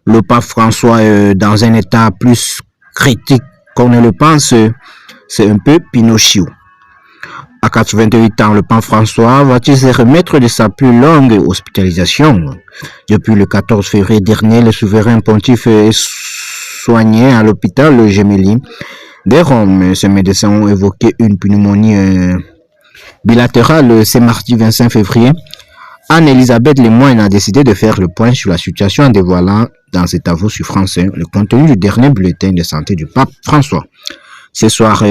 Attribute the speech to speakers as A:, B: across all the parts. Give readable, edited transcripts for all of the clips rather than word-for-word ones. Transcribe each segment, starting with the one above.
A: le pape François est dans un état plus critique qu'on ne le pense. C'est un peu Pinocchio. À 88 ans, le pape François va-t-il se remettre de sa plus longue hospitalisation? Depuis le 14 février dernier, le souverain pontife est soigné à l'hôpital Gemelli de Rome. Ces médecins ont évoqué une pneumonie bilatérale ce mardi 25 février. Anne-Elisabeth Lemoyne a décidé de faire le point sur la situation en dévoilant dans ses travaux sur France 1 le contenu du dernier bulletin de santé du pape François. Ce soir,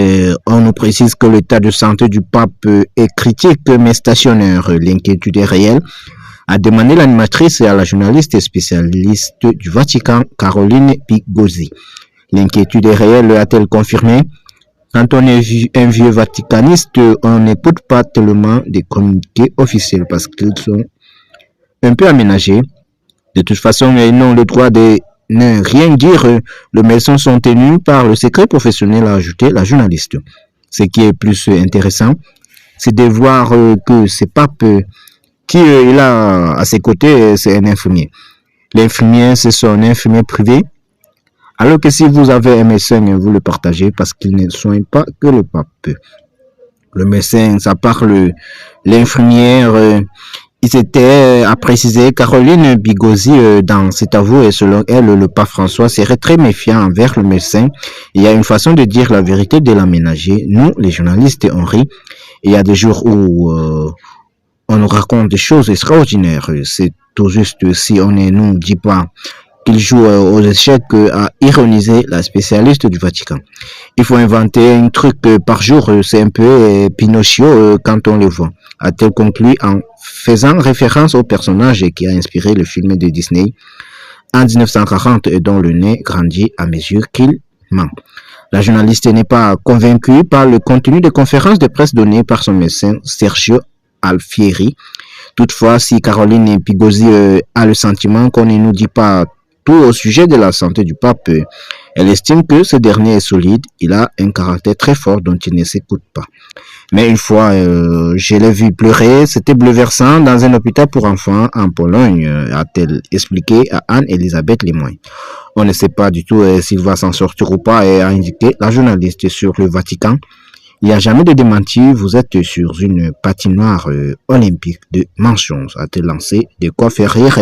A: on nous précise que l'état de santé du pape est critique mais stationnaire. L'inquiétude est réelle, a demandé l'animatrice et à la journaliste et spécialiste du Vatican, Caroline Pigozzi. L'inquiétude est réelle, a-t-elle confirmé? Quand on est un vieux vaticaniste, on n'écoute pas tellement des communiqués officiels parce qu'ils sont un peu aménagés. De toute façon, ils n'ont le droit de ne rien dire. Les médecins sont tenus par le secret professionnel, a ajouté la journaliste. Ce qui est plus intéressant, c'est de voir que ce pape qui est là à ses côtés, c'est un infirmier. L'infirmier, c'est son infirmier privé. Alors que si vous avez un médecin, vous le partagez parce qu'il ne soigne pas que le pape. Le médecin, ça parle l'infirmière. Il s'était à préciser, Caroline Bigozzi, dans cet avou, et selon elle, le pape François serait très méfiant envers le médecin. Il y a une façon de dire la vérité, de l'aménager. Nous, les journalistes, on rit. Il y a des jours où on nous raconte des choses extraordinaires. C'est tout juste si on ne nous dit pas qu'il joue aux échecs à ironiser la spécialiste du Vatican. Il faut inventer un truc par jour, c'est un peu Pinocchio quand on le voit, a-t-elle conclu en faisant référence au personnage qui a inspiré le film de Disney en 1940 et dont le nez grandit à mesure qu'il ment. La journaliste n'est pas convaincue par le contenu des conférences de presse données par son médecin Sergio Alfieri. Toutefois, si Caroline Pigozzi a le sentiment qu'on ne nous dit pas tout au sujet de la santé du pape, elle estime que ce dernier est solide, il a un caractère très fort dont il ne s'écoute pas. Mais une fois, je l'ai vu pleurer, c'était bouleversant dans un hôpital pour enfants en Pologne, a-t-elle expliqué à Anne-Elisabeth Lemoyne. On ne sait pas du tout s'il va s'en sortir ou pas, et a indiqué la journaliste sur le Vatican. Il n'y a jamais de démenti, vous êtes sur une patinoire olympique de mentions, a-t-elle lancé de quoi faire rire